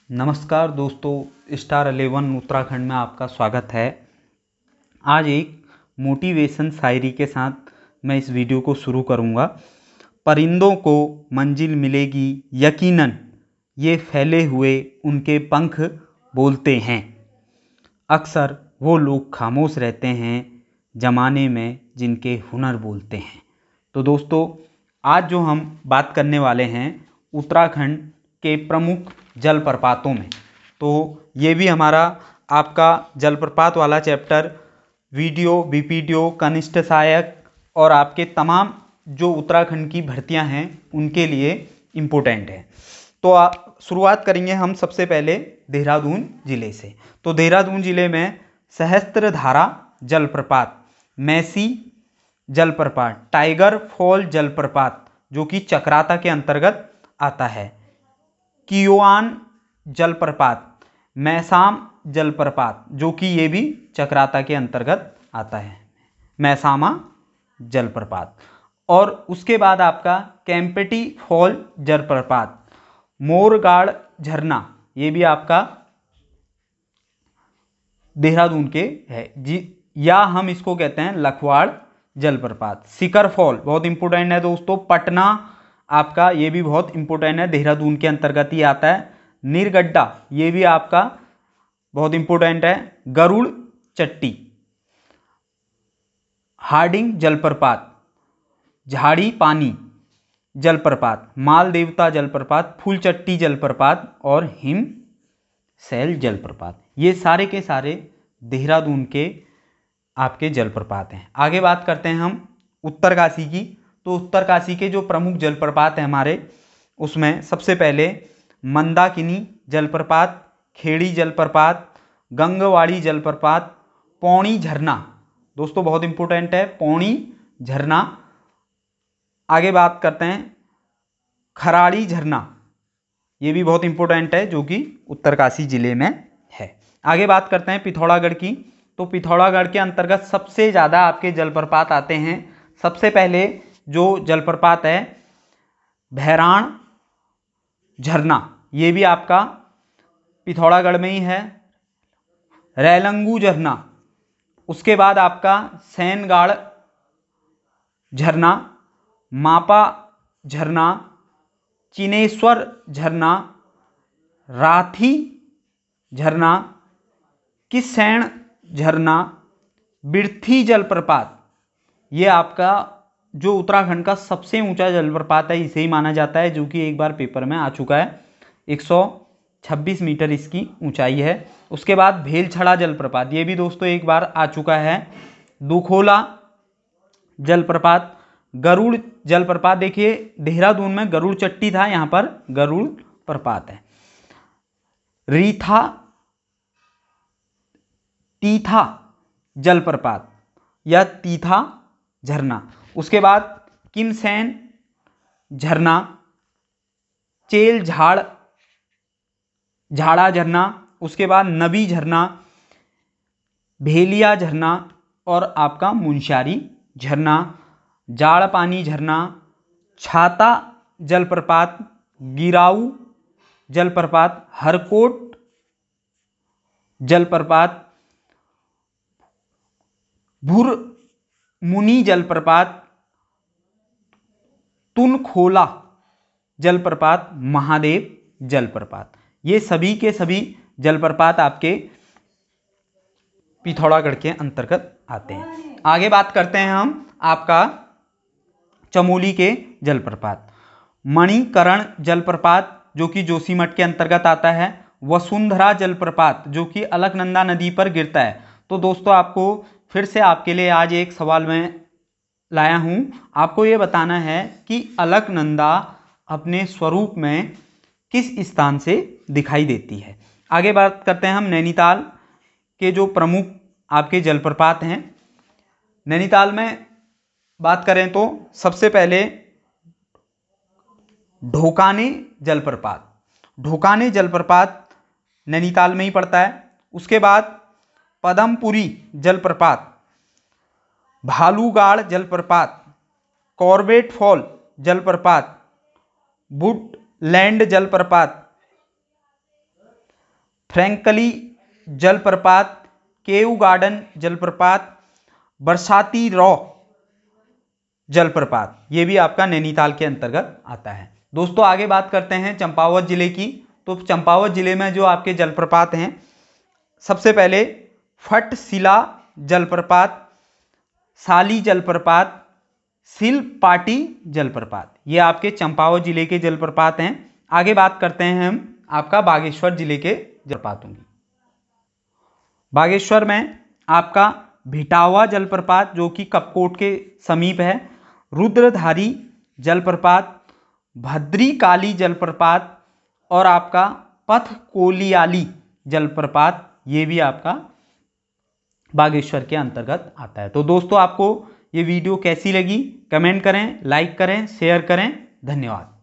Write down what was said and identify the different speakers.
Speaker 1: नमस्कार दोस्तों, स्टार 11 उत्तराखंड में आपका स्वागत है। आज एक मोटिवेशन शायरी के साथ मैं इस वीडियो को शुरू करूंगा। परिंदों को मंजिल मिलेगी यकीनन, ये फैले हुए उनके पंख बोलते हैं। अक्सर वो लोग खामोश रहते हैं जमाने में जिनके हुनर बोलते हैं। तो दोस्तों, आज जो हम बात करने वाले हैं उत्तराखंड के प्रमुख जलप्रपातों में, तो ये भी हमारा आपका जलप्रपात वाला चैप्टर वीडियो, बीपीडीओ, कनिष्ठ सहायक और आपके तमाम जो उत्तराखंड की भर्तियां हैं उनके लिए इम्पोर्टेंट है। तो शुरुआत करेंगे हम सबसे पहले देहरादून जिले से। तो देहरादून जिले में सहस्त्रधारा जलप्रपात, मैसी जलप्रपात, टाइगर फॉल जलप्रपात जो कि चक्राता के अंतर्गत आता है, कियोआन जलप्रपात, मैसाम जलप्रपात जो कि ये भी चक्राता के अंतर्गत आता है, मैसामा जलप्रपात। और उसके बाद आपका कैंपेटी फॉल जलप्रपात, मोरगाड़ झरना, ये भी आपका देहरादून के है जी, या हम इसको कहते हैं लखवाड़ जलप्रपात। सिकर फॉल बहुत इंपॉर्टेंट है दोस्तों, पटना आपका ये भी बहुत इंपॉर्टेंट है, देहरादून के अंतर्गत ही आता है। नीरगड्डा ये भी आपका बहुत इंपॉर्टेंट है। गरुड़ चट्टी, हार्डिंग जलप्रपात, झाड़ी पानी जलप्रपात, माल देवता जलप्रपात, फूलचट्टी जलप्रपात और हिम सैल जलप्रपात, ये सारे के सारे देहरादून के आपके जलप्रपात हैं। आगे बात करते हैं हम उत्तरकाशी की। तो उत्तरकाशी के जो प्रमुख जलप्रपात हैं हमारे, उसमें सबसे पहले मंदाकिनी जलप्रपात, खेड़ी जलप्रपात, गंगवाड़ी जलप्रपात, पौनी झरना, दोस्तों बहुत इंपॉर्टेंट है पौनी झरना। आगे बात करते हैं खराड़ी झरना, ये भी बहुत इंपॉर्टेंट है जो कि उत्तरकाशी जिले में है। आगे बात करते हैं पिथौरागढ़ की। तो पिथौरागढ़ के अंतर्गत सबसे ज़्यादा आपके जलप्रपात आते हैं। सबसे पहले जो जलप्रपात है भैराण झरना, ये भी आपका पिथौरागढ़ में ही है। रैलंगू झरना, उसके बाद आपका सैनगाड़ झरना, मापा झरना, चिनेश्वर झरना, राथी झरना, किसैण झरना, बिर्थी जलप्रपात, ये आपका जो उत्तराखंड का सबसे ऊंचा जलप्रपात है, इसे ही माना जाता है, जो कि एक बार पेपर में आ चुका है। 126 मीटर इसकी ऊंचाई है। उसके बाद भेलछड़ा जलप्रपात, ये भी दोस्तों एक बार आ चुका है। दुखोला जलप्रपात, गरुड़ जलप्रपात, देखिए देहरादून में गरुड़ चट्टी था, यहाँ पर गरुड़ प्रपात है। रीठा तीथा जलप्रपात या तीथा झरना, उसके बाद किमसैन झरना, चेल झाड़ा झरना, उसके बाद नबी झरना, भेलिया झरना और आपका मुंशारी झरना, जाड़ पानी झरना, छाता जलप्रपात, गिराऊ जलप्रपात, हरकोट जलप्रपात, भुर मुनि जलप्रपात, तुनखोला जलप्रपात, महादेव जलप्रपात, ये सभी के सभी जलप्रपात आपके पिथौरागढ़ के अंतर्गत आते हैं। आगे बात करते हैं हम आपका चमोली के जलप्रपात। मणिकरण जलप्रपात जो कि जोशीमठ के अंतर्गत आता है। वसुंधरा जलप्रपात जो कि अलकनंदा नदी पर गिरता है। तो दोस्तों आपको फिर से आपके लिए आज एक सवाल मैं लाया हूं, आपको ये बताना है कि अलकनंदा अपने स्वरूप में किस स्थान से दिखाई देती है। आगे बात करते हैं हम नैनीताल के जो प्रमुख आपके जलप्रपात हैं। नैनीताल में बात करें तो सबसे पहले ढोकाने जलप्रपात, ढोकाने जलप्रपात नैनीताल में ही पड़ता है। उसके बाद पदमपुरी जलप्रपात, भालूगाड़ जलप्रपात, कॉर्बेट फॉल जलप्रपात, वुडलैंड जलप्रपात, फ्रैंकली जलप्रपात, केव गार्डन जलप्रपात, बरसाती रॉ जलप्रपात, ये भी आपका नैनीताल के अंतर्गत आता है। दोस्तों आगे बात करते हैं चंपावत जिले की। तो चंपावत जिले में जो आपके जलप्रपात हैं, सबसे पहले फटशिला जलप्रपात, साली जलप्रपात, सिलपाटी जलप्रपात, ये आपके चंपावत जिले के जलप्रपात हैं। आगे बात करते हैं हम आपका बागेश्वर जिले के जलप्रपातों की। बागेश्वर में आपका भिटावा जलप्रपात जो कि कपकोट के समीप है, रुद्रधारी जलप्रपात, भद्रीकाली जलप्रपात और आपका पथकोलियाली जलप्रपात, ये भी आपका बागेश्वर के अंतर्गत आता है। तो दोस्तों आपको ये वीडियो कैसी लगी कमेंट करें, लाइक करें, शेयर करें। धन्यवाद।